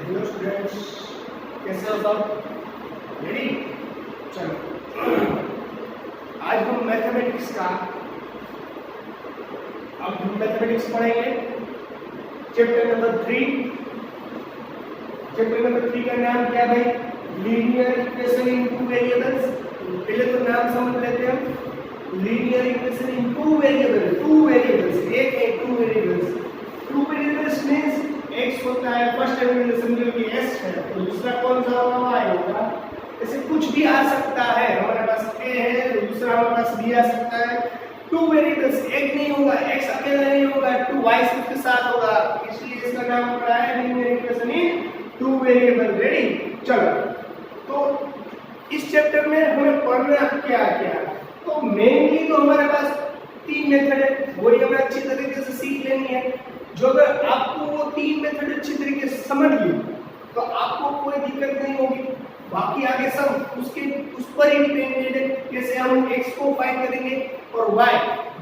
Hello students, कैसे हो सब? रेडी? चलो, आज हम मैथमेटिक्स का पढ़ेंगे। Chapter number 3। चैप्टर नंबर 3 का नाम क्या है भाई? Linear equation in two variables. पहले तो नाम समझ लेते हैं हम। Linear equation in two variables, एक है two variables. Two variables means x होता है, फर्स्ट एलिमेंट समझो कि s है, तो दूसरा कौन सा होगा? y होगा। ऐसे कुछ भी आ सकता है, हमारे पास a है तो दूसरा हमारे पास b आ सकता है। टू वेरिएबल्स एक नहीं होगा, x अकेला नहीं होगा, टू y के साथ होगा, इसलिए इसका नाम हो रहा है linear equation in two variable. Ready? चलो, तो इस चैप्टर में हमें पढ़ना क्या क्या? तो मेनली तो हमारे पास तीन मेथड है, वही हमें अच्छी तरीके से सीख लेनी है। जो अगर आपको वो तीन मेथड अच्छी तरीके से समझ लिए तो आपको कोई दिक्कत नहीं होगी। बाकी आगे सब उस पर ही डिपेंडेड है, कैसे हम x को फाइंड करेंगे और y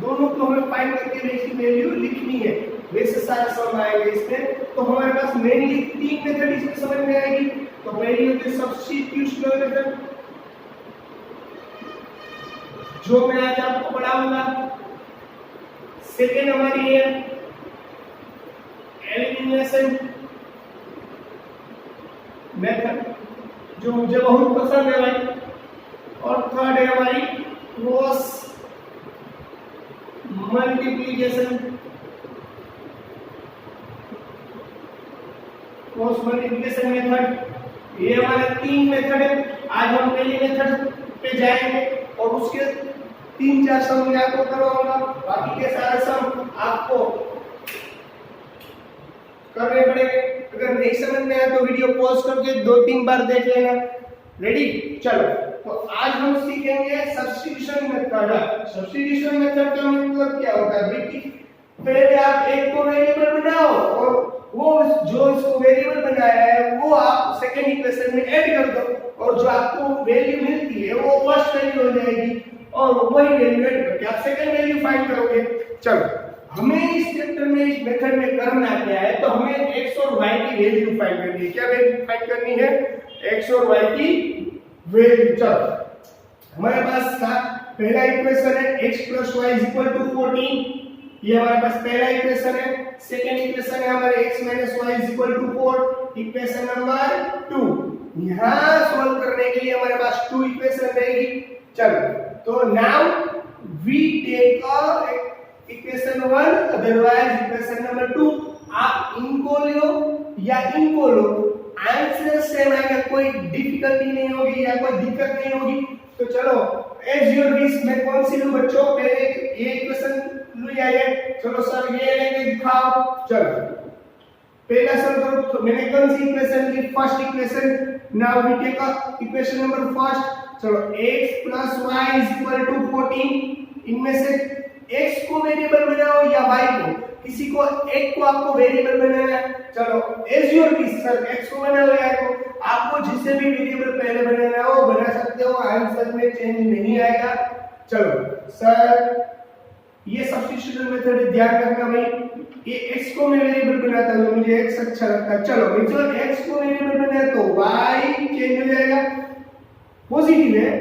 दोनों को हमें फाइंड करके इसकी वैल्यू लिखनी है। वैसे सारा समझ आएगा इसमें। तो हमारे पास मेनली तीन मेथड इसमें समझ में आएगी। तो पहली होती है सब्स्टिट्यूशनल मेथड, जो मैं आज आपको पढ़ाऊंगा। सेकेंड हमारी है एलिमिनेशन मेथड, जो मुझे बहुत पसंद है भाई। और थर्ड है हमारी क्रॉस मल्टीप्लिकेशन मेथड। ये हमारे तीन मेथड है। आज हम पहली मेथड पे जाएंगे और उसके 3-4 सम मैं आपको करवाऊंगा। बाकी के सारे सम आपको करने पड़ेंगे। अगर नहीं समझ में आया तो वीडियो पॉज करके 2-3 बार देख लेना। रेडी? चलो, तो आज हम सीखेंगे सब्स्टिट्यूशन मेथड। सब्स्टिट्यूशन मेथड का मतलब क्या होता है बेटी? पहले आप एक को वेरिएबल बनाओ और वो जो इसको वेरिएबल बनाया है वो आप सेकंड इक्वेशन में ऐड कर दो, और जो आपको वैल्यू मिलती है वो फर्स्ट वैल्यू हो जाएगी, और वही वैल्यू ऐड करके आप सेकंड वैल्यू फाइंड करोगे। चलो, हमें इस चैप्टर में इस मेथड में करना क्या है? तो हमें x और y की वैल्यू फाइंड करनी है। क्या वैल्यू फाइंड करनी है? x और y की वैल्यू। चलो, हमारे पास पहला इक्वेशन है x + y = 14। ये हमारे पास पहला इक्वेशन है। सेकंड इक्वेशन है हमारे x - y = 4। Equation number 2। यहां सॉल्व करने के लिए हमारे पास 2 इक्वेशन रहेगी। चलो, तो now we take equation 1 otherwise equation number 2। आप इनको लो या इनको लो, आंसर सेम आएगा, कोई डिफिकल्टी नहीं होगी या कोई दिक्कत नहीं होगी। तो चलो, एज योर विश, मैं कौन सी लूं बच्चों? पहले ये इक्वेशन लिया है। चलो सर ये लेके दिखाओ। चलो, पहला सॉल्व करो। तो मैंने कौन सी इक्वेशन ली? First equation. Now we take equation number first. चलो, x + y = 14। इनमें से x को वेरिएबल बनाओ या y को, किसी को एक को आपको वेरिएबल बनाना है। चलो, as your wish sir, x को बनाओ या y को, आपको जिसे भी वेरिएबल पहले बनाना है वो बना सकते हो, आंसर में चेंज नहीं आएगा। चलो सर, ये सब्स्टिट्यूशन मेथड है, ध्यान रखना भाई। ये x को मैं वेरिएबल बनाता हूं, मुझे x अच्छा लगता है। चलो, जो x को वेरिएबल बनाया तो y चेंज हो जाएगा, पॉजिटिव है,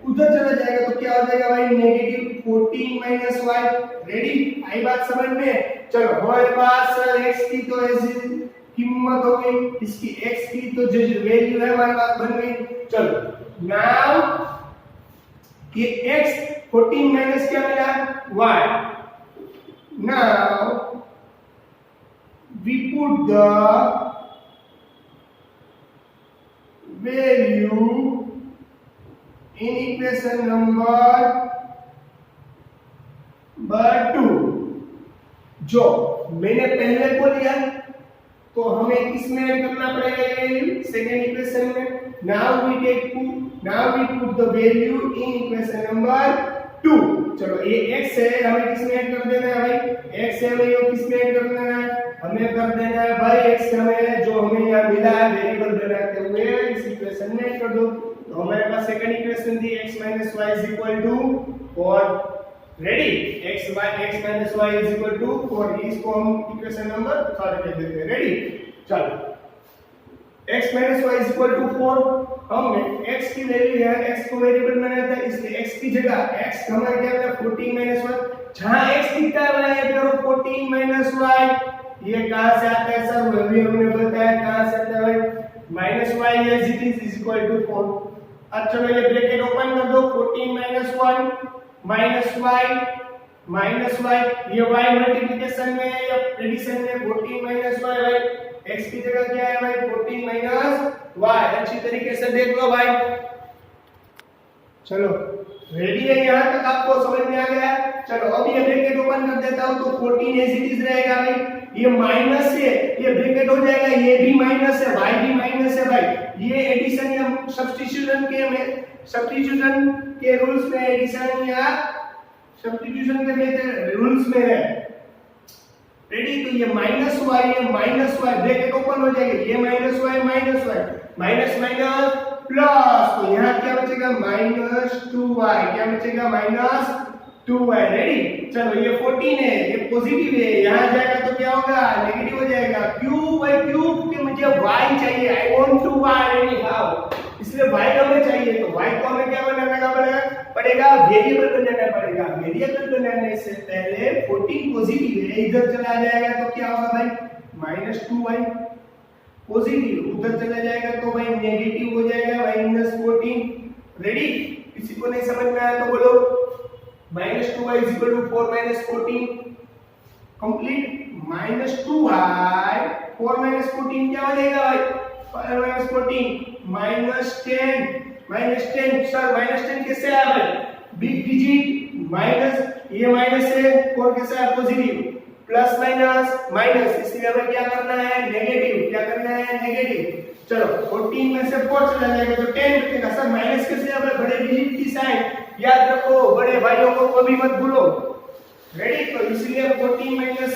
उधर चला जाएगा तो क्या हो जाएगा भाई? -14 - y। रेडी? आई बात समझ में? चलो, हमारे पास x की तो ऐसी कीमत हो गई, इसकी x की तो जो वैल्यू है हमारे पास बन गई। चलो, नाउ ये x 14 माइनस क्या मिला? y। Now we put the value in equation number 2। जो मैंने पहले को लिया तो हमें किसमें ऐड करना पड़ेगा ये सेकंड इक्वेशन में। Now we put the value in equation number 2। चलो, ये x है, हमें किसमें ऐड कर देना है भाई? x है, हमें ये किसमें ऐड कर देना है? हमें कर देना है भाई x हमें जो हमें यहाँ मिला है वेरिएबल बनाते हुए इस इक्वेशन में ऐड कर दो। तो हमारे पास सेकंड इक्वेशन थी x - y = 4। Ready? x - y = 4। इसको हम इक्वेशन नंबर 3 कह देते हैं। रेडी? चलो, x minus Y is equal to 4। हमने x की वैल्यू है, x को वेरिएबल बनाया था, इसलिए x की जगह x हमारा क्या है 14 माइनस 1। जहां x दिखता है वहां ऐड करो 14 माइनस y। ये कहां से आता है सर? अभी हमने बताया कहां से आता है भाई, minus y as it is equal to 4। अब चलो ये ब्रैकेट ओपन कर दो, 14 माइनस 1 माइनस y, ये y मल्टीप्लिकेशन में है या एडिशन में, 14 माइनस y भाई, x की जगह क्या है भाई 14 माइनस y। अच्छी तरीके से देख लो भाई। चलो रेडी है, यहां तक आपको समझ में आ गया? चलो अब ये ब्रैकेट ओपन कर देता हूं तो 14 एज इट इज रहेगा भाई। ये माइनस से ये ब्रैकेट हो जाएगा, ये भी माइनस है, y भी माइनस है भाई। ये एडिशन या सब्स्टिट्यूशन के रूल्स में, एडिशन या सब्स्टिट्यूशन के मेथड रूल्स में है। रेडी? तो ये माइनस y ब्रैकेट ओपन हो जाएगा, ये minus y minus minus plus, तो यहाँ क्या बचेगा माइनस 2y, क्या बचेगा माइनस 2y। रेडी? चलो ये 14 है, ये पॉजिटिव है, यहाँ जाएगा तो क्या होगा नेगेटिव हो जाएगा। क्यूब बाई क्यूब के मुझे y चाहिए, I want to y anyhow, इसलिए y हमें चाहिए, तो y को हमें क्या बनाना पड़ेगा वेरिएबल बनाना पड़ेगा। वेरिएबल बनाने से पहले 14 पॉजिटिव है, इधर चला जाएगा तो क्या होगा भाई माइनस 2y, पॉजिटिव उधर चला जाएगा तो भाई नेगेटिव हो जाएगा माइनस 14। रेडी? किसी को नहीं समझ में आया तो बोलो minus 2y is equal to 4 minus 14 complete, minus 2y 4 minus 14 क्या हो जाएगा भाई 5 माइनस 14 माइनस 10 सर माइनस 10 कैसे आया भाई, बिग डिजिट माइनस, ये माइनस है 4 कैसे आया पॉजिटिव, प्लस माइनस माइनस, इसलिए हमें क्या करना है नेगेटिव, क्या करना है नेगेटिव। चलो 14 में से 4 चला जाएगा तो 10 बचेगा। सर माइनस कैसे आया, बड़े डिजिट की साइन याद रखो, बड़े भाइयों को कभी मत भूलो। रेडी? तो इसलिए 14 माइनस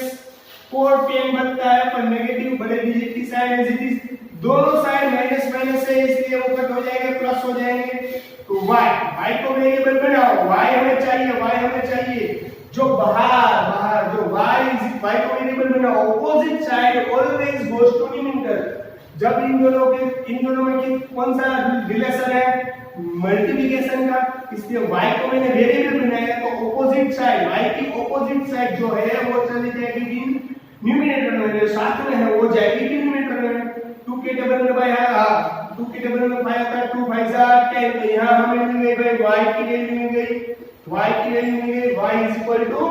4 10 बनता है, पर नेगेटिव बड़े डिजिट की साइन एज इट इज, दोनों साइड माइनस माइनस है इसलिए वो कट हो जाएंगे, प्लस हो जाएंगे। तो y को वेरिएबल बनाओ, y हमें चाहिए जो बाहर जो y को वेरिएबल बनाओ, opposite side always goes to numerator. जब इन दोनों में कौन सा रिलेशन है मल्टीप्लिकेशन का, इसलिए y को मैंने वेरिएबल बनाया तो ऑपोजिट साइड, y की ऑपोजिट साइड जो है वो चली जाएगी न्यूमरेटर में, साथ में है वो जाएगी डिनोमिनेटर में। 2 के डबल में भाई 2 के डबल में 5 आता है, 2 5 10, तो यहाँ हमें मिल गई भाई y की वैल्यू मिल गई, y इज इक्वल टू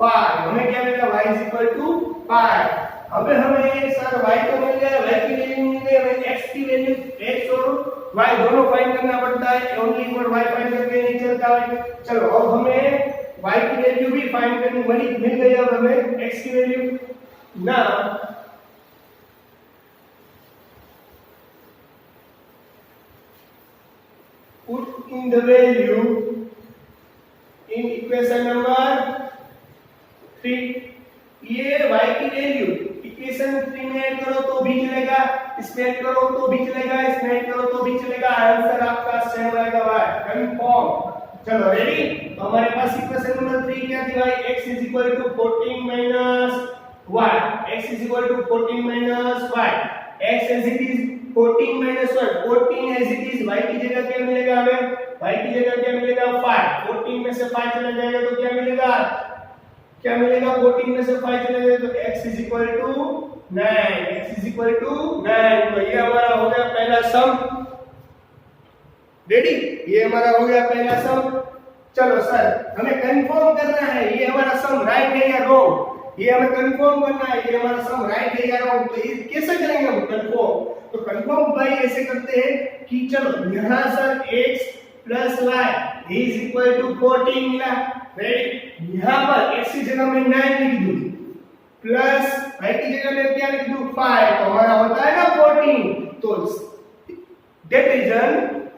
5। हमें क्या मिला y इज इक्वल टू 5। अब हमें सर y को मिल गया, y की वैल्यू मिल गई, हमें x की वैल्यू, x और y दोनों फाइंड करना पड़ता है, ओनली फॉर y फाइंड करके नहीं चलता है। चलो अब हमें y की वैल्यू भी फाइंड करनी मिल गई, अब हमें x की वैल्यू ना put in the value in equation number 3। ये y की वैल्यू इक्वेशन 3 में ऐड करो तो भी चलेगा, इसमें ऐड करो तो भी चलेगा, इसमें ऐड करो तो भी चलेगा, आंसर आपका सेम आएगा भाई, कंफर्म। चलो रेडी? तो हमारे पास इक्वेशन नंबर 3 क्या थी भाई, x is equal to 14 minus y, x is equal to 14 minus y, x as it is 14 minus 1, 14 as it is, y की जगह क्या मिलेगा हमें, y की जगह क्या मिलेगा 5, 14 में से 5 चला जाएगा तो क्या मिलेगा 14 में से 5 चला जाएगा तो x is equal to 9, x is equal to 9। तो ये हमारा हो गया पहला सम। रेडी? ये हमारा हो गया पहला सम। चलो सर हमें कंफर्म करना है ये हमारा सम राइट है या रॉन्ग, ये हमें कंफर्म करना है ये हमारा सम राइट है या रॉन्ग। तो ये कैसे करेंगे हम कंफर्म? तो कंफर्म भाई ऐसे करते हैं कि चलो यहाँ sir x plus y is equal to 14 मिला। रेडी? यहाँ पर x की जगह में 9 लिख दूं, प्लस y की जगह में क्या लिख दूं 5, तो हमारा होता है ना 14। तो that reason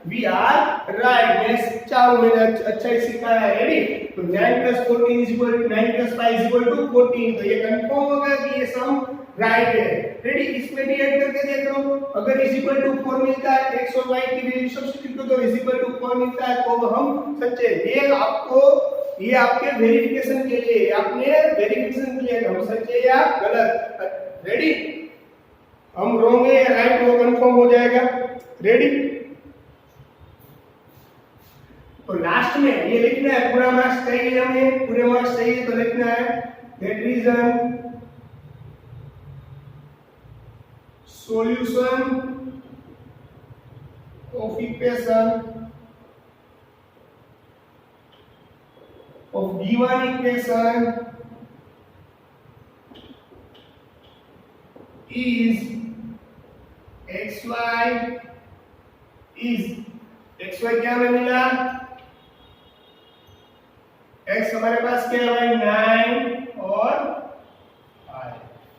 we are right. मैं चाहूं मैंने अच्छा ही सिखाया है। रेडी? तो 9 plus 14 is equal to 9 plus 5 is equal to 14। तो ये कंफर्म होगा कि ये सम राइट है। रेडी? इसमें भी ऐड करके देख लो, अगर इज इक्वल टू 4 मिलता है, x और y की वैल्यू सब्स्टिट्यूट करो, इज इक्वल टू 4 मिलता है तो हम सच्चे। ये आपके वेरिफिकेशन के लिए, आपने वेरिफिकेशन के लिए हम सच्चे या गलत। रेडी? हम रोंगे या राइट वो कंफर्म हो जाए। जाएगा। रेडी? तो लास्ट में ये लिखना है, पूरा मार्क्स चाहिए हमें, पूरे मार्क्स चाहिए तो लिखना है that reason solution of equation of given equation is xy क्या हमें मिला? x हमारे पास क्या है भाई 9 और i।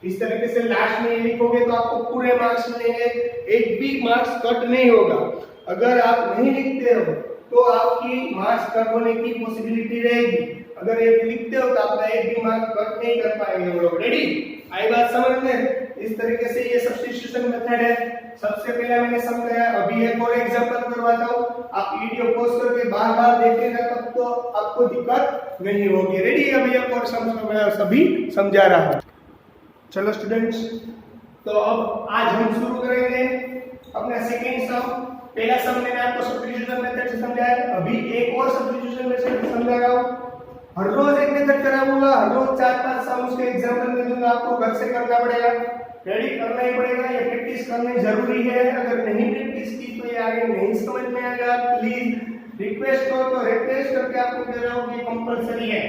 इस तरीके से लास्ट में ये लिखोगे तो आपको पूरे मार्क्स मिलेंगे, एक भी मार्क्स कट नहीं होगा। अगर आप नहीं लिखते हो तो आपकी मार्क्स कट होने की पॉसिबिलिटी रहेगी। अगर ये लिखते हो तो आपका एक भी मार्क्स कट नहीं कर पाएंगे हम लोग। रेडी? आई बात समझ में? इस तरीके से ये सब्स्टिट्यूशन मेथड है। सबसे पहले मैंने समझाया, अभी एक और एग्जांपल करवाता हूं, आप वीडियो पॉज करके बार-बार देखिएगा तब तो आपको दिक्कत नहीं होगी। रेडी? अभी एक और मैं सभी समझा रहा हूं। चलो स्टूडेंट्स, तो अब आज हम शुरू करेंगे अपना सेकेंड सम। पहला सम मैंने आपको सब्स्टिट्यूशन मेथड से समझाया, अभी एक और सब्स्टिट्यूशन मेथड से समझा रहा हूं। हर रोज एक मेथड कराऊंगा, हर रोज 4-5 सम उसके एग्जांपल में दूंगा, आपको घर से करना पड़ेगा। रेडी? करना ही पड़ेगा, ये प्रैक्टिस करनी जरूरी है। अगर नहीं प्रैक्टिस की तो ये आगे नहीं समझ में आएगा। प्लीज रिक्वेस्ट हो तो रिक्वेस्ट करके आपको कह रहा हूं कि कंपलसरी है।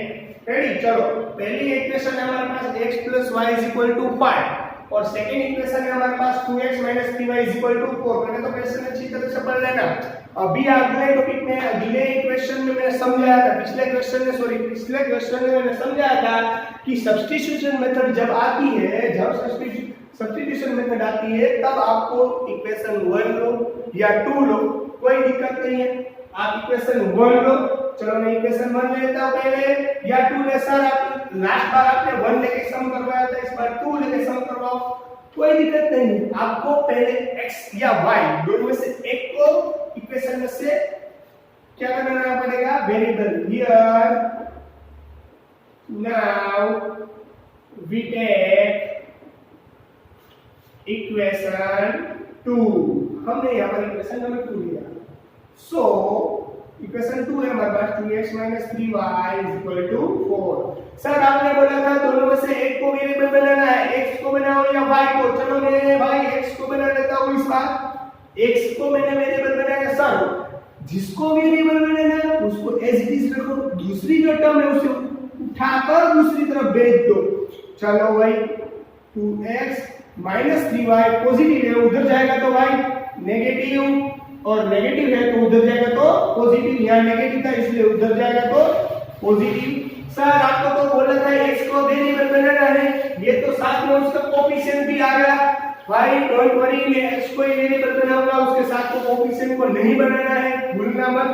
रेडी? चलो, पहली इक्वेशन है हमारे पास x + y = 5 और सेकंड इक्वेशन है हमारे पास 2x - 3y = 4। मैंने तो क्वेश्चन अच्छी तरह से पढ़ लेना। अभी अगले टॉपिक में अगले इक्वेशन में मैंने समझाया था, पिछले क्वेश्चन में मैंने समझाया था कि सब्स्टिट्यूशन मेथड जब आती है, जब सब्स्टिट्यूशन मेथड आती है तब आपको इक्वेशन 1 लो या 2 लो, कोई दिक्कत नहीं है। आप इक्वेशन 1 लो, चलो मैं इक्वेशन 1 लेता हूं पहले या 2 ले। सर आप लास्ट बार आपने 1 लेके सम करवाया था, इस बार 2 लेके सम करवाओ, कोई दिक्कत नहीं। आपको पहले x या y दोनों में से एक को इक्वेशन में से क्या करना पड़ेगा? Variable. Here now we take equation 2। हमने यहां पर इक्वेशन नंबर 2 लिया। सो इक्वेशन 2 है हमारे पास 2x - 3y = 4। सर आपने बोला था दोनों में से एक को वेरिएबल बनाना है, x को बनाओ या y को। चलो मैं भाई x को बना लेता हूं। इस बार x को मैंने वेरिएबल बनाया। सर जिसको वेरिएबल बनाना है उसको एज इट इज रखो, दूसरी जो टर्म है उसे उठाकर दूसरी तरफ भेज दो। चलो भाई 2x - 3y पॉजिटिव है, उधर जाएगा तो y नेगेटिव, और नेगेटिव है तो उधर जाएगा तो पॉजिटिव। यहाँ नेगेटिव था इसलिए उधर जाएगा तो पॉजिटिव। सर आपको तो बोला था x को वेरिएबल बनाना है, ये तो साथ में उसका कोएफिशिएंट भी आ गया। भाई डोंट वरी, मैं x को वेरिएबल बनाऊंगा, उसके साथ को कोएफिशिएंट को नहीं बनाना है, भूलना मत,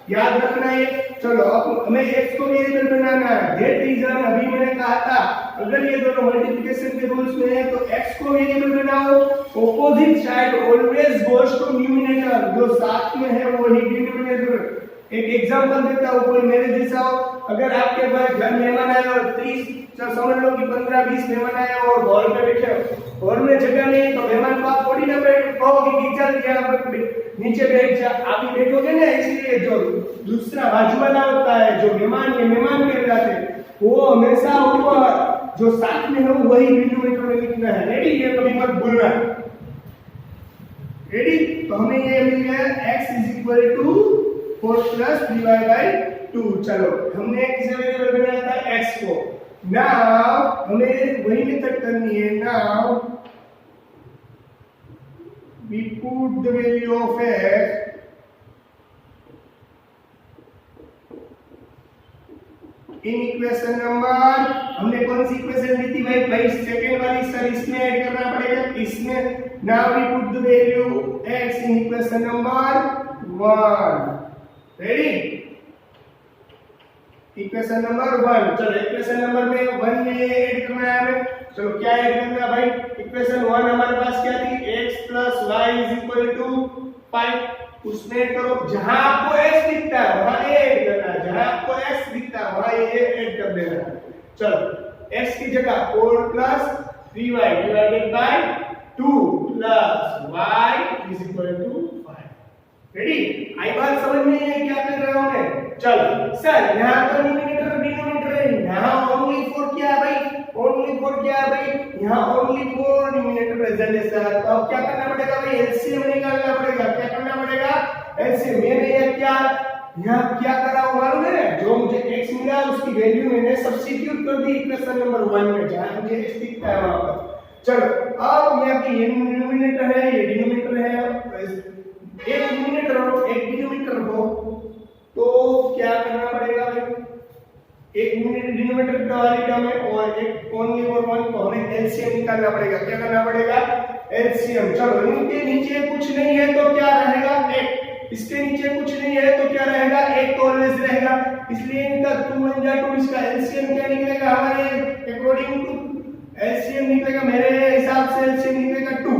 याद रखना है। चलो अब हमें x को वेरिएबल बनाना है। दैट रीजन अभी मैंने कहा था अगर ये दोनों मल्टीप्लिकेशन के रूल्स में है तो x को वेरिएबल बनाओ, opposite side always goes to numerator, जो साथ में है वो ही डिनोमिनेटर। एक एग्जांपल देता हूं, कोई मेरे जैसा हो, अगर आपके घर मेहमान आए और 30 समझ लो कि 15-20 मेहमान आए और हॉल में बैठे हो, हॉल में जगह नहीं तो मेहमान को आप थोड़ी ना कहोगे कि चल नीचे बैठ जा, आप ही बैठोगे ना। इसलिए जो दूसरा बाजू वाला होता है, जो मेहमान कह जाते हैं, वो हमेशा ऊपर जो साथ में हो वही डिनोमिनेटर में लिखना है। रेडी? ये कभी मत भूलना। रेडी? तो हमें ये मिल गया x = 4 + 3y/2। चलो हमने किसे वेरिएबल बनाया था? x को। नाउ हमें वही मेथड करनी है। Now we put the value of x in equation number, हमने कौन सी इक्वेशन ली थी भाई? सेकंड वाली। सर इसमें ऐड करना पड़ेगा, इसमें। Now we put the value x in equation number 1। Ready? Equation number 1। चलो इक्वेशन नंबर में 1 में ऐड करना है हमें। चलो क्या ऐड करना है भाई? इक्वेशन 1 हमारे पास क्या थी? x + y = 5। उसमें ऐड करो, जहां आपको x दिखता है वहां ऐड करना है, जहां आपको x दिखता है वहां ये ऐड कर देना है। चलो x की जगह 4 + 3y / 2 + y = रेडी? आई बात समझ में है क्या कर रहा हूं मैं? चलो सर यहाँ पर न्यूमरेटर डिनोमिनेटर है, यहाँ ओनली फॉर क्या है भाई? ओनली फॉर क्या है भाई? यहाँ ओनली फॉर न्यूमरेटर प्रेजेंट है सर। तो अब क्या करना पड़ेगा भाई? एलसीएम निकालना पड़ेगा। क्या करना पड़ेगा? एलसीएम। मैंने ये क्या यहाँ क्या करा हूं मालूम है? जो मुझे x मिला उसकी वैल्यू मैंने सब्स्टिट्यूट कर दी इक्वेशन नंबर 1 में, जहां मुझे x दिखता है वहां पर। चलो अब यहाँ की ये न्यूमरेटर है, ये डिनोमिनेटर है, एक न्यूमरेटर हो एक डिनोमिनेटर हो, तो क्या करना पड़ेगा भाई? एक डिनोमिनेटर का वाली टर्म है और एक ओनली और वन, तो हमें एलसीएम निकालना पड़ेगा। क्या करना पड़ेगा? एलसीएम। चलो इनके नीचे कुछ नहीं है तो क्या रहेगा? एक। इसके नीचे कुछ नहीं है तो क्या रहेगा? एक तो ऑलवेज रहेगा, इसलिए इनका 2 1 जा 2, इसका एलसीएम क्या निकलेगा हमारे अकॉर्डिंग टू? एलसीएम निकलेगा मेरे हिसाब से एलसीएम निकलेगा 2।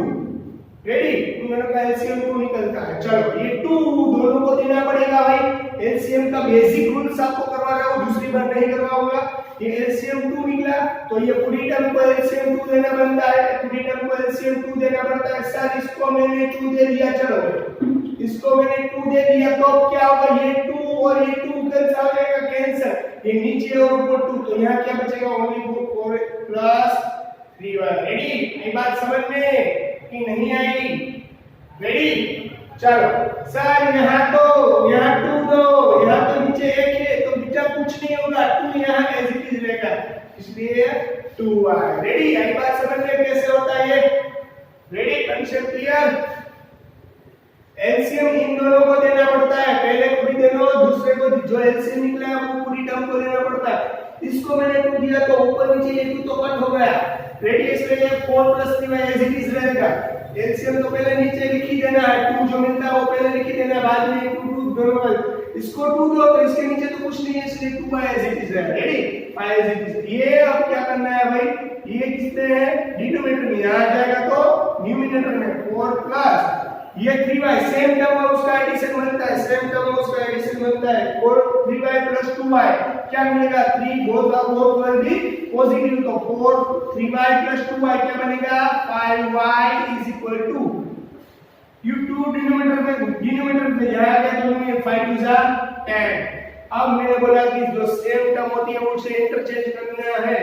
रेडी? इन दोनों का एलसीएम 2 निकलता है। चलो ये 2 दोनों को देना पड़ेगा भाई। एलसीएम का बेसिक रूल्स आपको करवा रहा हूं, दूसरी बार नहीं करवाऊंगा। ये एलसीएम 2 निकला तो ये पूरी टर्म को एलसीएम 2 देना बनता है, पूरी टर्म को एलसीएम 2 देना पड़ता है। सर इसको मैंने 2 दे दिया, चलो इसको मैंने 2 दे दिया तो क्या होगा? ये 2 और ये 2 कैंसिल हो जाएगा, कैंसिल। ये नीचे और ऊपर 2, तो यहाँ क्या बचेगा? Only 4 plus 3y। रेडी? ये बात समझ में कि नहीं आई? रेडी? चलो सर यहाँ 2 दो, यहाँ तो नीचे 1 है तो बेटा कुछ नहीं होगा, 2 यहाँ एज इट इज रहेगा, इसलिए 2y। रेडी? ये बात समझ में कैसे होता है ये? रेडी? Concept clear? एलसीएम इन दोनों को देना पड़ता है, पहले को भी देना और दूसरे को जो एलसीएम निकला है वो पूरी टर्म को देना पड़ता है। इसको मैंने 2 दिया तो ऊपर नीचे ये 2 तो कट हो गया। रेडी? इसलिए 4 प्लस 3 एज इट इज रहेगा। एलसीएम तो पहले नीचे लिख ही देना है, 2 जो मिलता है वो पहले लिख ही देना है, बाद में 2 2 दोनों इसको 2 दो तो इसके नीचे तो कुछ नहीं है, इसलिए 2 एज इट इज रहेगा। रेडी? 5 as it is. ये अब क्या करना है भाई? ये किसमें है? डिनोमिनेटर में। यहां आ जाएगा तो न्यूमरेटर में 4 प्लस ये 3y, सेम टर्म है उसका एडिशन बनता है, सेम टर्म है उसका एडिशन बनता है। 4 3y प्लस 2y क्या मिलेगा? 3 बोथ विल बी पॉजिटिव, तो 4 3y प्लस 2y क्या बनेगा? 5y इज इक्वल टू ये 2 डिनोमिनेटर में जाएगा तो में 5 2 जा 10। अब मैंने बोला कि जो सेम टर्म होती है उसे इंटरचेंज करना है।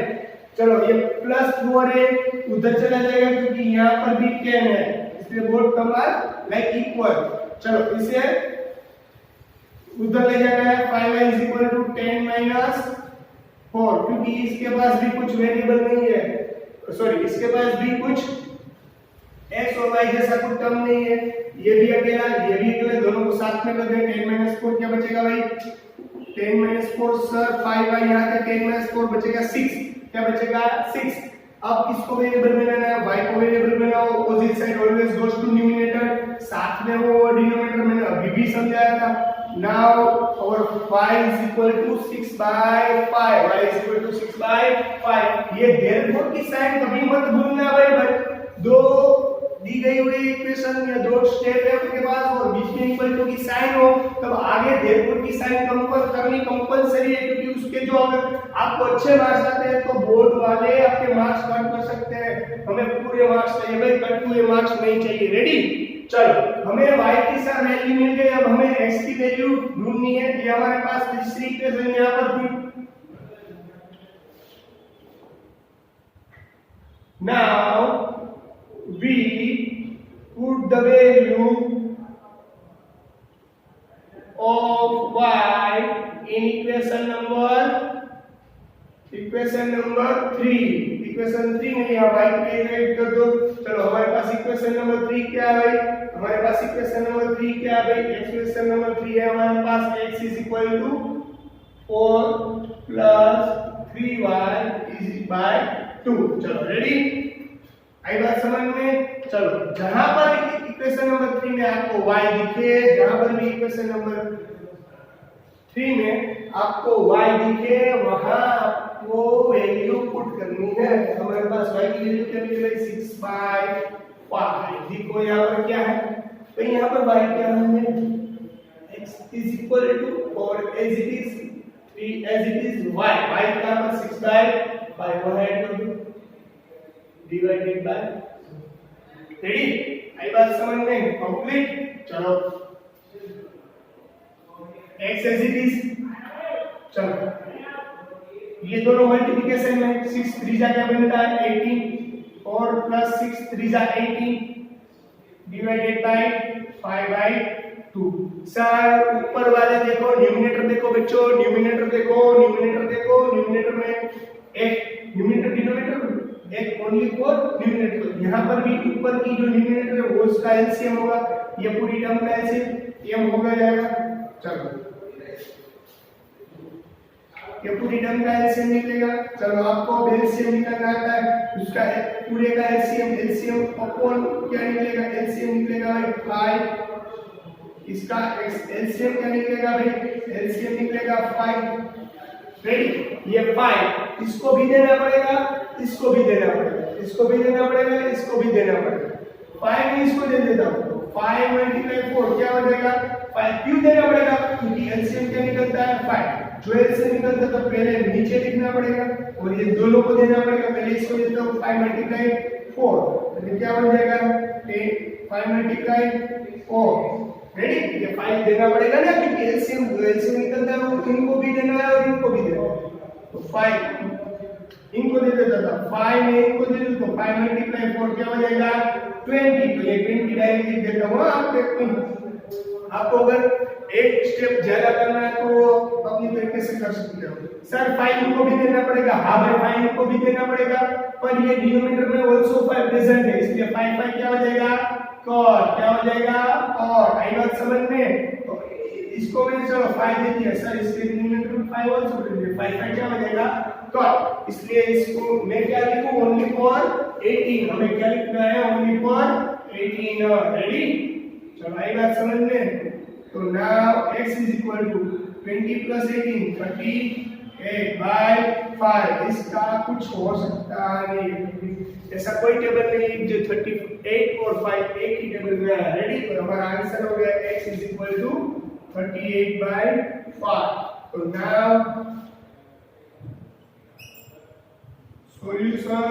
चलो ये प्लस 4 है उधर चला जाएगा क्योंकि यहां पर भी 10 है, इसलिए both term are like equal. चलो इसे उधर ले जाना है। 5y is equal to 10 minus 4, क्योंकि इसके पास भी कुछ वेरिएबल नहीं है, सॉरी इसके पास भी कुछ x और y जैसा कुछ टर्म नहीं है। ये भी अकेला, ये भी अकेला, दोनों को साथ में कर दें। 10 माइनस 4 क्या बचेगा भाई? 10 माइनस 4 सर 5y यहाँ का 10 माइनस 4 बचेगा 6। क्या बचेगा? 6। अब किसको वेरिएबल बनाना है? y को वेरिएबल बनाओ। Opposite side always goes to numerator, साथ में वो डिनोमिनेटर मैंने अभी भी समझाया था। नाउ और y is equal to 6 by 5, y is equal to 6 by 5। ये देयरफॉर की साइन कभी मत भूलना भाई। बट दो दी गई हुई इक्वेशन या दो स्टेप है उनके पास और बीच में इक्वल टू की साइन हो तब आगे देयरफॉर की साइन करनी कंपलसरी है, क्योंकि उसके जो अगर आपको अच्छे मार्क्स आते हैं तो बोर्ड वाले आपके मार्क्स कट कर सकते हैं। हमें पूरे मार्क्स चाहिए भाई, कट हुए मार्क्स नहीं चाहिए। रेडी? चलो हमें y की सर वैल्यू मिल गई, अब हमें x की वैल्यू ढूंढनी है। ये हमारे पास तीसरी इक्वेशन यहां पर थी। Now we put the value of y in equation number 3। Equation 3 में यहाँ y पे ऐड कर दो। चलो हमारे पास इक्वेशन नंबर 3 क्या है भाई? हमारे पास इक्वेशन नंबर 3 क्या है भाई? इक्वेशन नंबर 3 है हमारे पास x is equal to 4 plus 3y is by 2। चलो रेडी? आई बात समझ में? चलो जहां पर इक्वेशन नंबर 3 में आपको y दिखे, जहां पर भी इक्वेशन नंबर 3 में आपको y दिखे वहां आपको वैल्यू पुट करनी है। हमारे पास y की वैल्यू क्या मिल रही है? 6 by 5। देखो यहाँ पर क्या है? तो यहाँ पर y क्या है? x is equal to और as it is 3 as it is y का 6 by 5 को ऐड कर दो डिवाइडेड बाय। रेडी? आई बात समझ में? कंप्लीट। चलो x एज इट इज। चलो ये दोनों मल्टीप्लिकेशन में 6 3 जा क्या बनता है 18 और प्लस 6 3 जा 18 डिवाइडेड बाय 5/2। सर ऊपर वाले देखो, न्यूमरेटर देखो बच्चों, न्यूमरेटर देखो, न्यूमरेटर देखो, न्यूमरेटर में एक न्यूमरेटर डिनोमिनेटर एक ओनली फॉर न्यूमरेटर। यहाँ पर भी ऊपर की जो न्यूमरेटर है वो उसका एलसीएम होगा, ये पूरी टर्म का एलसीएम हो जाएगा। चलो ये पूरी टर्म का एलसीएम निकलेगा। चलो आपको एलसीएम निकालना आता है, उसका पूरे का एलसीएम अपॉन क्या निकलेगा, एलसीएम निकलेगा भाई 5, इसका एलसीएम क्या निकलेगा भाई, एलसीएम निकलेगा 5। रेडी, ये 5 इसको भी देना पड़ेगा, इसको भी देना पड़ेगा, इसको भी देना पड़ेगा, इसको भी देना पड़ेगा। 5 में इसको दे देता हूं तो 5 × 4 क्या हो जाएगा 5। क्यों देना पड़ेगा, क्योंकि एलसीएम क्या निकलता है 5। जो एलसीएम निकलता है तो पहले नीचे लिखना पड़ेगा और ये दोनों को देना पड़ेगा। पहले इसको देता हूं 5 × 4 तो क्या बन जाएगा 5 × 4। रेडी, ये 5 देना पड़ेगा ना, क्योंकि एलसीएम निकलता है वो इनको भी देना है और इनको भी देना है। तो 5 इनको दे देता था, 5 में इनको दे दो तो 5 × 4 क्या हो जाएगा 20। तो ये 20 डायरेक्ट लिख देता हूं। आपको अगर एक स्टेप ज्यादा करना है तो अपनी तरीके से कर सकते हो। सर 5 को भी देना पड़ेगा, हाँ भाई 5 को भी देना पड़ेगा, पर ये डिनोमिनेटर में आल्सो 5 प्रेजेंट है, इसलिए 5 क्या हो जाएगा कॉट, क्या हो जाएगा कॉट। आई बात समझ में, तो इसको मैंने चलो 5 दे दिया सर, इसके डिनोमिनेटर में 5 आल्सो दे दिया, 5 क्या हो जाएगा कॉट। इसलिए इसको मैं क्या लिखूं ओनली फॉर 18, हमें क्या लिखना है ओनली फॉर 18। रेडी, चलो आई बात समझ में। तो now x is equal to 20 plus 18 38/5। इसका कुछ हो सकता नहीं, ऐसा कोई टेबल नहीं जो 38 और 5 एक ही टेबल में है। रेडी, तो हमारा आंसर हो गया x is equal to 38/5। तो now solution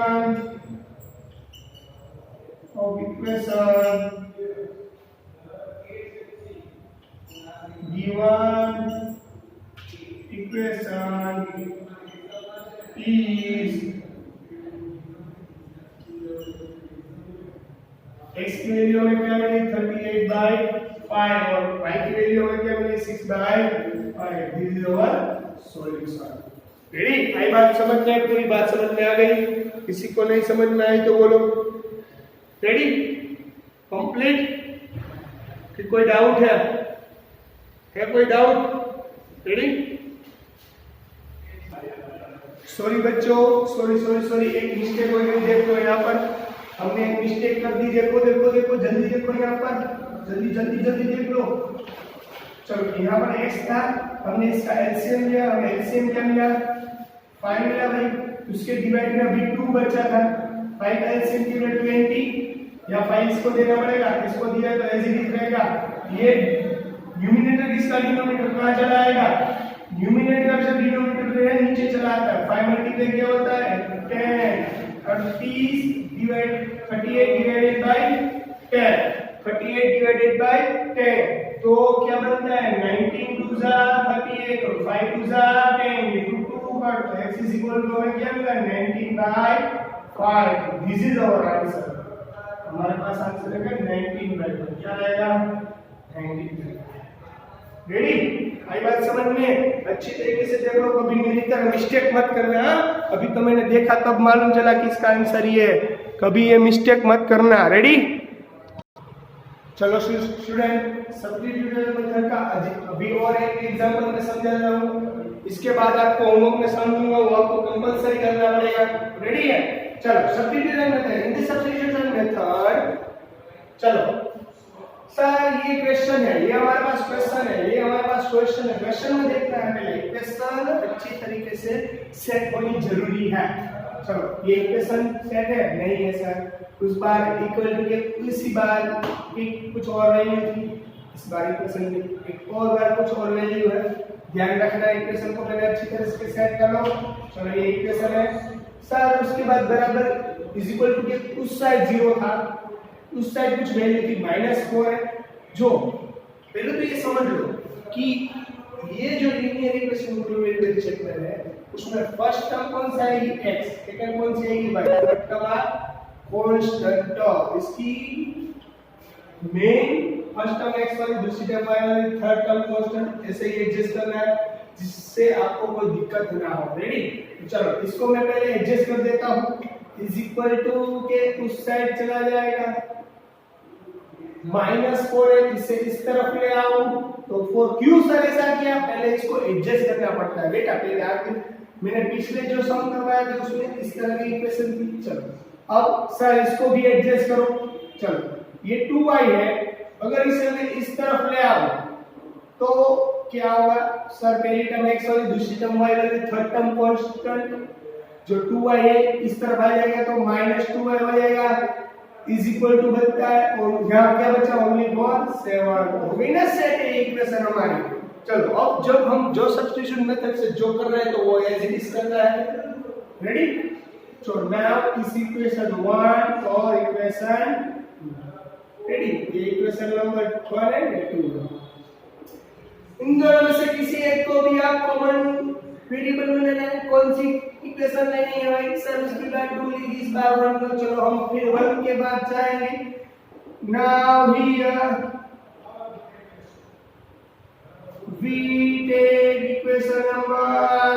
of equation given equation is x की वैल्यू हमें क्या मिली 38/5 और y की वैल्यू हमें क्या मिली 6/5। This is our solution. Ready, आई बात समझ में, पूरी बात समझ में आ गई? किसी को नहीं समझ में आई तो बोलो। रेडी, कंप्लीट कि कोई डाउट है कोई डाउट? रेडी, सॉरी बच्चों, सॉरी एक मिस्टेक हो गई। देखो यहाँ पर हमने एक मिस्टेक कर दी, देखो जल्दी देखो, यहाँ पर जल्दी देख लो। चलो यहाँ पर x था, हमने इसका एलसीएम लिया, हमें एलसीएम क्या मिला 5 मिला भाई, उसके डिवाइड में अभी 2 बचा था। 5 का एलसीएम कितना 20, या 5 इसको देना पड़ेगा, इसको दिया तो एज इट इज रहेगा। ये न्यूमरेटर इसका डिनोमिनेटर कहां चला आएगा, न्यूमरेटर से डिनोमिनेटर है नीचे चला आता है। 5 मल्टीप्लाई क्या होता है 10, और 38 डिवाइडेड बाय 10, 38 डिवाइडेड बाय 10 तो क्या बनता है 19 2 जा 38 और 5 2 जा 10, ये 2 cut, x is equal to हमें क्या मिला 19/5। This is our answer. हमारे पास आंसर है 19/5, क्या रहेगा 19/5। रेडी, आई बात समझ में? अच्छी तरीके से देख लो, कभी मेरी तरह मिस्टेक मत करना। अभी तो मैंने देखा तब मालूम चला कि इसका आंसर ये है, कभी ये मिस्टेक मत करना। रेडी, चलो स्टूडेंट, सब्स्टिट्यूशन मेथड का अभी और एक एग्जांपल में समझा रहा हूँ, इसके बाद आपको होमवर्क में समझूंगा, वो आपको कंपलसरी करना पड़ेगा। रेडी है? चलो substitution method, in the substitution method, चलो सर ये क्वेश्चन है, ये हमारे पास क्वेश्चन है, ये हमारे पास क्वेश्चन है। क्वेश्चन में देखना है पहले, क्वेश्चन अच्छी तरीके से सेट होनी जरूरी है। चलो ये इक्वेशन सेट है, नहीं है सर, उस बार इक्वल टू के इसी बार की कुछ और वैल्यू थी, इस बार इक्वेशन में एक और बार कुछ और वैल्यू है। ध्यान रखना, इक्वेशन को पहले अच्छी तरह से सेट कर लो। चलो ये इक्वेशन है सर, उसके बाद बराबर इज इक्वल टू के उस साइड 0 था, उस साइड कुछ वैल्यू थी -4 है। जो पहले तो ये समझ लो कि ये जो लीनियर इक्वेशन इंटीग्रेटेड चैप्टर है उसमें फर्स्ट टर्म कौन सा आएगी x, सेकंड कौन सी आएगी y, third term constant term. इसकी मेन फर्स्ट टर्म x वाली, दूसरी टर्म y वाली, थर्ड टर्म कांस्टेंट, ऐसे ही एडजस्ट करना है जिससे आपको कोई दिक्कत ना हो। रेडी? चलो इसको मैं पहले एडजस्ट कर देता हूं। इज इक्वल टू के उस साइड चला जाएगा, -4 है, इसे इस तरफ ले आओ तो 4 क्यों सर ऐसा किया, पहले इसको एडजस्ट करना पड़ता है बेटा। पहले आपने मैंने पिछले जो सम करवाया था उसमें इस तरह की इक्वेशन थी। चलो अब सर इसको भी एडजस्ट करो। चलो ये 2y है, अगर इसे मैं इस तरफ ले आऊं तो क्या होगा सर, पहली टर्म x वाली, दूसरी टर्म y वाली, थर्ड टर्म कांस्टेंट जो 2y है इस तरफ आ जाएगा तो -2y हो जाएगा, इज इक्वल टू बनता है, और यहाँ क्या बचा ओनली 1 7 हो गई ना सेट इक्वेशन हमारी। चलो अब जब हम जो सब्स्टिट्यूशन मेथड से जो कर रहे हैं तो वो एज इट इज करना है। रेडी? सो नाउ इस इक्वेशन 1 और इक्वेशन, रेडी, ये इक्वेशन नंबर 1 है 2। इन दोनों में से किसी एक को भी आप कॉमन वेरिएबल बनाना है। कौन सी इक्वेशन लेनी है भाई सर, उसके बाद डू दिस बाय 1 को। चलो हम फिर 1 के बाद जाएंगे। Now here we take equation number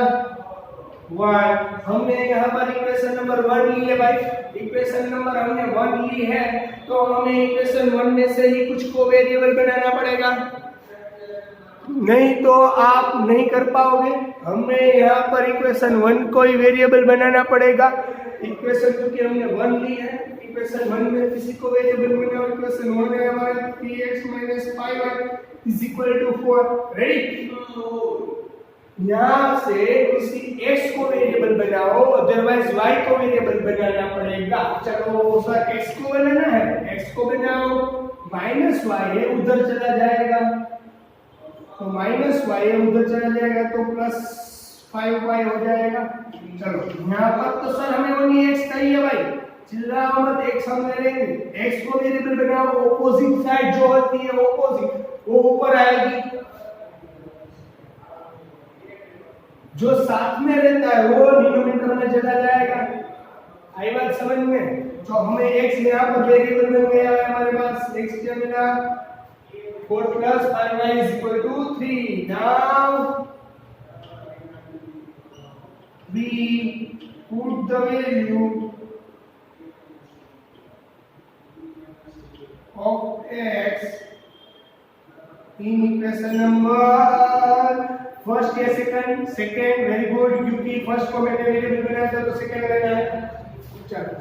1। हमने यहाँ पर इक्वेशन नंबर 1 ली है भाई, इक्वेशन नंबर हमने 1 ली है तो हमें इक्वेशन 1 में से ही कुछ को वेरिएबल बनाना पड़ेगा, नहीं तो आप नहीं कर पाओगे। हमें यहाँ पर इक्वेशन 1 को ही वेरिएबल बनाना पड़ेगा। इक्वेशन क्योंकि हमने 1 ली है, इक्वेशन 1 में किसी को वेरिएबल बनाओ। इक्वेशन 1 है हमारा 3x - 5y is equal to 4। Ready? यहाँ से किसी x को वेरिएबल बनाओ, अदरवाइज y को वेरिएबल बनाना पड़ेगा। चलो सर x को बनाना है, x को बनाओ, -y है उधर चला जाएगा तो -y है उधर चला जाएगा तो +5y हो जाएगा। चलो यहाँ पर तो सर हमें ओनली x चाहिए भाई, चिल्लाओ मत, x हम ले लेंगे। x को वेरिएबल बनाओ, ऑपोजिट साइड जो होती है ऑपोजिट वो ऊपर आएगी, जो साथ में रहता है वो डिनोमिनेटर में चला जाएगा। आई बात समझ में? तो हमें x यहाँ पर वेरिएबल बन गया है हमारे पास, x क्या मिला 4 + 5y = 3। Now we put the value of x in equation number first या सेकंड, सेकंड, वेरी गुड, क्योंकि फर्स्ट को मैंने वेरिएबल बनाया था तो सेकंड लेना है। चलो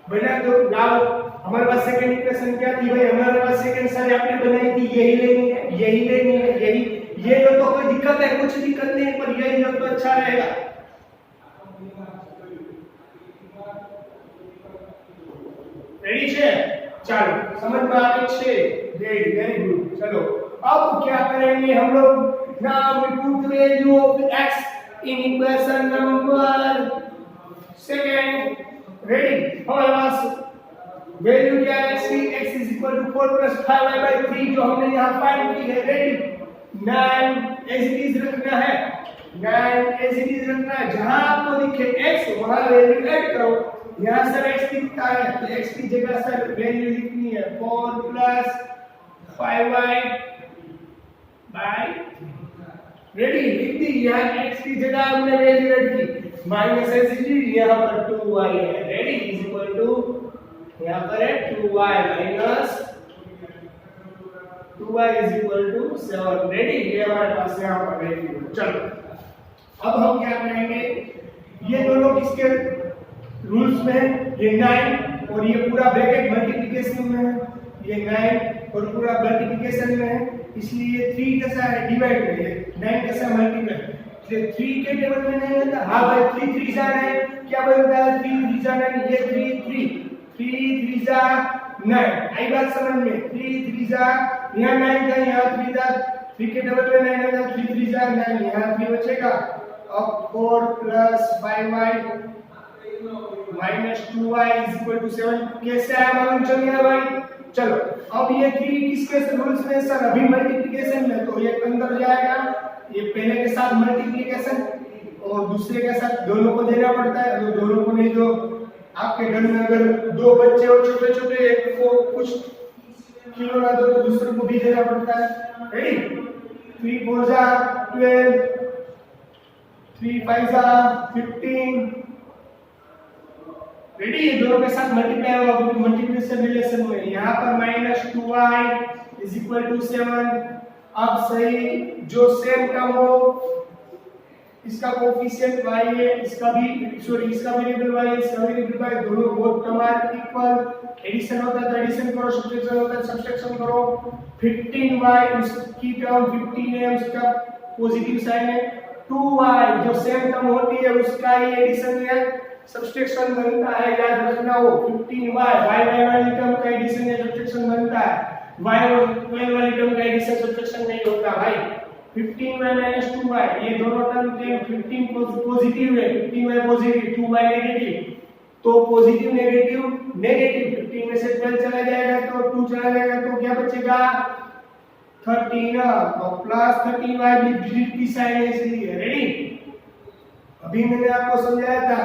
बना दो। लाओ, हमारे पास सेकंड इक्वेशन क्या थी भाई, हमारे पास सेकंड सारी आपने बनाई थी, यही लेनी है, यही लेनी है, यही ये लो तो कोई दिक्कत है, कुछ दिक्कत नहीं, पर यही लो तो अच्छा रहेगा। रेडी है? चलो समझ में आ गई छे, वेरी गुड। चलो अब क्या करेंगे हम लोग, now we put the value of x in equation number second। ready? हमारे पास वैल्यू क्या है x की, x is equal to 4 + 5y/3 जो हमने यहाँ फाइंड की है। रेडी? 9 as it is रखना है, 9 as it is रखना है, जहाँ आपको दिखे x वहाँ वैल्यू ऐड करो। यहाँ सर x दिखता है तो x की जगह सर वैल्यू लिखनी है 4 + 5y/। रेडी? लिख दी, यहाँ x की जगह हमने वैल्यू ऐड की, माइनस एसिडी यहाँ पर 2y है। रेडी? इज इक्वल टू यहाँ पर है 2y minus 2y is equal to 7। Ready? ये हमारे पास यहाँ पर वैल्यू। चलो अब हम क्या करेंगे, ये दोनों किसके रूल्स में है, ये 9 और ये पूरा ब्रैकेट मल्टीप्लिकेशन में है, ये 9 और पूरा मल्टीप्लिकेशन में है, इसलिए 3 कैसा है डिवाइड में है, 9 कैसा मल्टीप्लाई, इसलिए 3 के टेबल में नहीं आता। हाँ भाई 3 3 जा रहे हैं, क्या बनता है 3 3 जा 9, ये 3 3 जा 9। आई बात समझ में? 3 3 जा, यहाँ 9 था, यहाँ 3 था, 3 के टेबल में 9 आता, 3 3 जा 9, यहाँ 3 बचेगा। अब 4 + 5y - 2y = 7 कैसे आया मालूम चल गया भाई? चलो अब ये 3 किसके रूल्स में सर? अभी मल्टीप्लिकेशन में, तो ये अंदर जाएगा, ये पहले के साथ मल्टीप्लिकेशन और दूसरे के साथ दोनों को देना पड़ता है। तो दोनों को नहीं, जो आपके घर में अगर 2 बच्चे हो छोटे छोटे, एक को कुछ खिलौना दो तो दूसरे को भी देना पड़ता है। रेडी? 3 4 जा 12, 3 5 जा 15। रेडी? ये दोनों के साथ मल्टीप्लाई होगा क्योंकि मल्टीप्लिकेशन रिलेशन में। यहाँ पर -2y = 7। अब सही जो सेम टर्म हो, इसका कोफिशिएंट y है, इसका वेरिएबल y है, इसका वेरिएबल y, दोनों both term are equal. Addition होता है तो एडिशन करो, सब्ट्रैक्शन होता है सब्ट्रैक्शन करो। 15y उसकी टर्म 15 है, उसका पॉजिटिव साइन है। 2y जो सेम टर्म होती है उसका ही एडिशन है, सब्ट्रैक्शन बनता है, याद रखना हो। 15y y वाली टर्म का एडिशन या सब्ट्रैक्शन बनता है, y और 12 वाली टर्म का एडिशन सब्ट्रैक्शन नहीं होता भाई। 15y - 2y ये दोनों टर्म के 15 पॉजिटिव है, 15y पॉजिटिव 2y नेगेटिव, तो पॉजिटिव नेगेटिव नेगेटिव 15 में से 12 चला जाएगा तो 2 चला जाएगा तो क्या बचेगा 13, तो प्लस 13y भी डिजिट की साइन है इसलिए। रेडी? अभी मैंने आपको समझाया था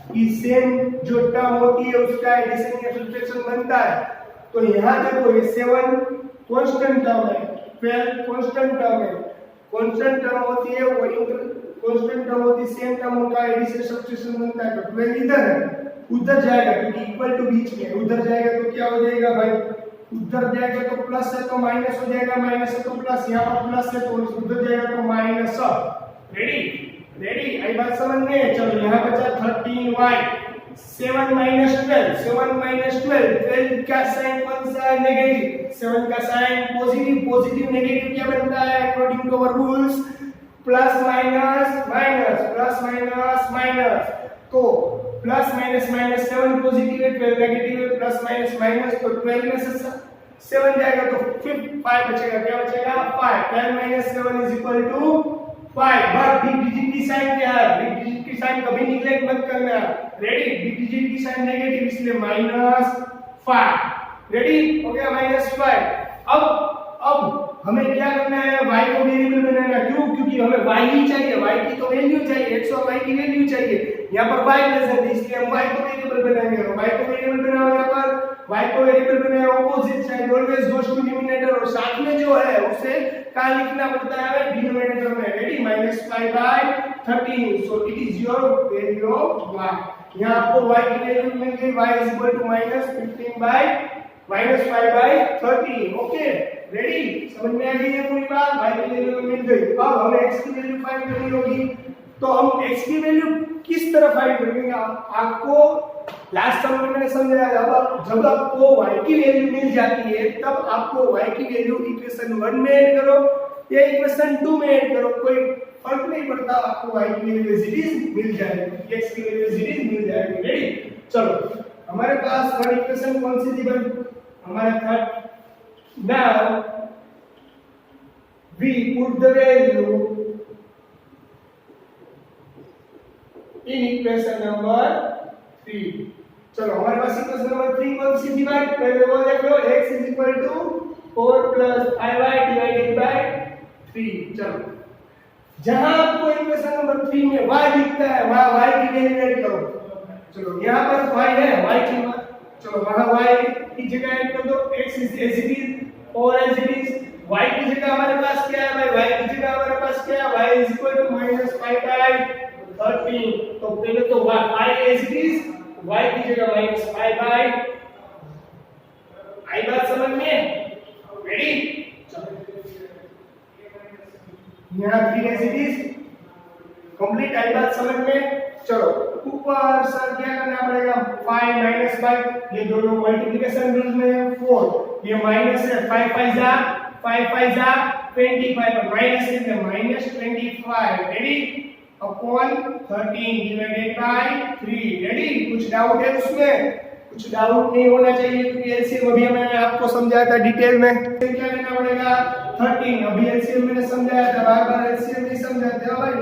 कि सेम जो टर्म होती है उसका एडिशन या सब्ट्रैक्शन बनता है। तो यहाँ देखो ये 7 कांस्टेंट टर्म है, 12 कांस्टेंट टर्म है। कांस्टेंट टर्म होती है वो कांस्टेंट टर्म होती है, सेम टर्म का एडिशन सब्ट्रैक्शन बनता है। तो 12 इधर है, उधर जाएगा क्योंकि इक्वल टू बीच में, उधर जाएगा तो क्या हो जाएगा भाई, उधर जाएगा तो प्लस है तो माइनस हो जाएगा, माइनस है तो प्लस, यहाँ पर प्लस है तो उधर जाएगा तो माइनस। रेडी? रेडी? आई बात समझ में? चलो यहाँ बचा 13y। 7 - 12, 7 - 12 का साइन कौन सा है? नेगेटिव। 7 का साइन पॉजिटिव, पॉजिटिव नेगेटिव क्या बनता है according to our rules? Plus minus minus, plus minus minus. तो प्लस माइनस माइनस 7 पॉजिटिव है, 12 नेगेटिव है, प्लस माइनस माइनस, तो 12 में से 7 जाएगा तो 5 बचेगा। क्या बचेगा? 5। 12 - 7 = 5। बट बिग डिजिट की साइन क्या है? बिग डिजिट की साइन कभी निगलेक्ट मत करना। रेडी? बिग डिजिट की साइन नेगेटिव इसलिए -5। रेडी? हो गया -5। अब हमें क्या करना है? y को वेरिएबल बनाना। क्यों? क्योंकि हमें y ही चाहिए, y की तो वैल्यू चाहिए, x और y की वैल्यू चाहिए। यहाँ पर y प्रेजेंट है इसलिए हम y को वेरिएबल बनाएंगे। y को वेरिएबल बनाओ, यहाँ पर y को वेरिएबल बनाओ, opposite side always goes to denominator, और साथ में जो है उसे कहां लिखना पड़ता है? डिनोमिनेटर में। Ready? -5/13, so it is your value of y। यहाँ आपको y की वैल्यू मिल गई, y = -5/13। ओके? रेडी? समझ में आ गई है पूरी बात? y की वैल्यू मिल गई। अब हमें x की वैल्यू फाइंड करनी होगी, तो हम x की वैल्यू किस तरह फाइंड करेंगे? आपको लास्ट टाइम मैंने समझाया, जब आपको y की वैल्यू मिल जाती है तब आपको y की वैल्यू इक्वेशन 1 में ऐड करो या इक्वेशन 2 में ऐड करो, कोई फर्क नहीं पड़ता, आपको y की वैल्यू एज इट इज मिल जाएगी, x की वैल्यू एज इट इज मिल जाएगी। रेडी? चलो हमारे पास थर्ड इक्वेशन कौन सी थी भाई? हमारा third, now we put the value in equation number 3। चलो हमारे पास इक्वेशन नंबर 3 कौन सी थी भाई? पहले वो देख लो, x = 4 + 5y / 3। चलो जहां आपको इक्वेशन नंबर 3 में y दिखता है वहां y की वैल्यू ऐड करो। चलो यहाँ पर y है, y की चलो वहां y की जगह ऐड कर दो, x is as it is और एज इट इज। y की जगह हमारे पास क्या है भाई? y की जगह हमारे पास क्या है? y = -5/13। तो पहले तो y as it is, y की जगह -5/, आई बात समझ में? रेडी? यहाँ 3 एज इट इज कंप्लीट, आई बात समझ में? चलो ऊपर सर क्या करना पड़ेगा? 5 - 5 ये दोनों मल्टीप्लिकेशन रूल में है, 4 ये माइनस है, 5 5 जा 25 माइनस है -25। रेडी? अपॉन 13 / 3। रेडी? कुछ डाउट है उसमें? कुछ डाउट नहीं होना चाहिए क्योंकि एलसीएम अभी मैंने आपको समझाया था डिटेल में। क्या करना पड़ेगा? 13, अभी एलसीएम मैंने समझाया था, बार-बार एलसीएम नहीं समझाते हो भाई।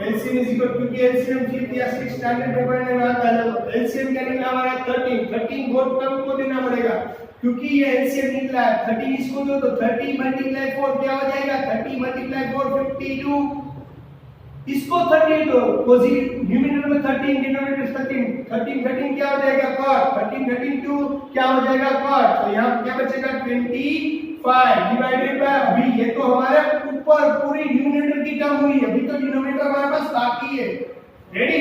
LCM is equal to, LCM 5th या 6th स्टैंडर्ड में पढ़ने में आता है। एलसीएम क्या निकला हमारा? 13 बोथ टर्म को देना पड़ेगा। क्योंकि ये एलसीएम निकला है 30 इसको दो तो 30 मल्टीप्लाई 4 क्या हो जाएगा 30 मल्टीप्लाई 4 52 इसको 30 दो न्यूमरेटर में 13 डिनोमिनेटर 13 13 क्या हो जाएगा cot 13 क्यों क्या हो जाएगा cot तो यहाँ क्या बचेगा 25 डिवाइडेड बाय अभी ये तो हमारे ऊपर पूरी न्यूमरेटर की टर्म हुई है अभी तो डिनोमिनेटर हमारे पास बाकी है रेडी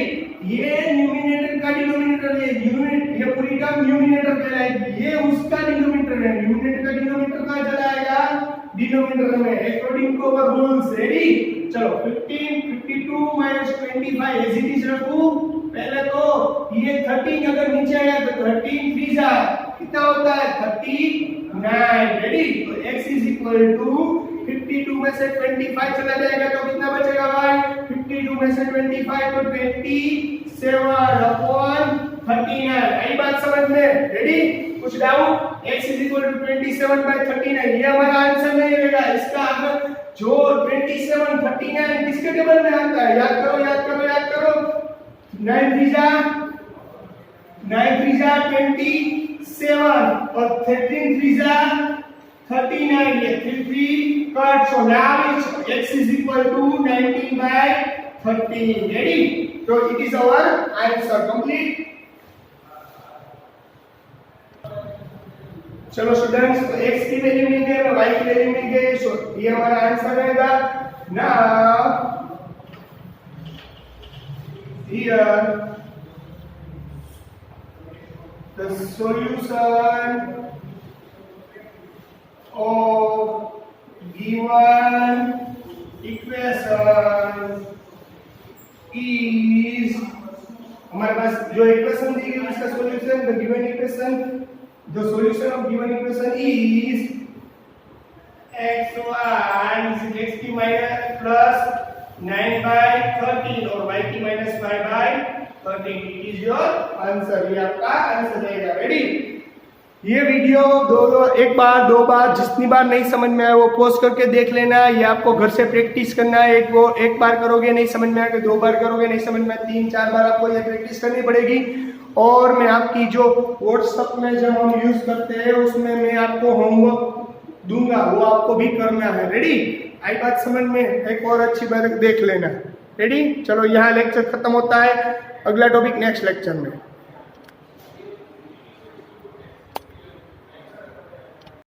ये न्यूमरेटर का डिनोमिनेटर ये पूरी टर्म न्यूमरेटर कहलाएगी ये उसका डिनोमिनेटर है न्यूमरेटर का डिनोमिनेटर कहां चला आएगा डिनोमिनेटर में according to our rules ready चलो 15 52 25 एज इट इज रखूं पहले तो ये 13 अगर नीचे आया तो 13 3 जा कितना होता है 39 रेडी तो x इज इक्वल टू 52 में से 25 चला जाएगा तो कितना बचेगा भाई 52 में से 25 तो 27 अपॉन 39 आई बात समझ में रेडी कुछ doubt x is equal to 27/39 ये हमारा आंसर नहीं रहेगा इसका अगर जो 27 39 किसके टेबल में आता है याद करो 9 3 जा 27 और 13 3 जा 39 ये 3 cut so now x is equal to 19/13 ready so it is our answer complete चलो स्टूडेंट्स तो x की वैल्यू मिल गई और y की वैल्यू मिल गई सो ये हमारा आंसर रहेगा now here the solution of given equation is हमारे पास जो इक्वेशन दी गई उसका solution the given equation the solution of given equation is x1 is x की minus plus 9/13 और y की minus 5/13 it is your answer ये आपका आंसर रहेगा रेडी ये वीडियो एक बार दो बार जितनी बार नहीं समझ में आए वो पॉज करके देख लेना ये आपको घर से प्रैक्टिस करना है एक बार करोगे नहीं समझ में आएगा 2 बार करोगे नहीं समझ में 3-4 बार आपको ये प्रैक्टिस करनी पड़ेगी और मैं आपकी जो व्हाट्सएप में जब हम यूज करते हैं उसमें मैं आपको होमवर्क दूंगा वो आपको भी करना है रेडी आई बात समझ में एक और अच्छी बार देख लेना रेडी चलो यहाँ लेक्चर खत्म होता है अगला टॉपिक नेक्स्ट लेक्चर में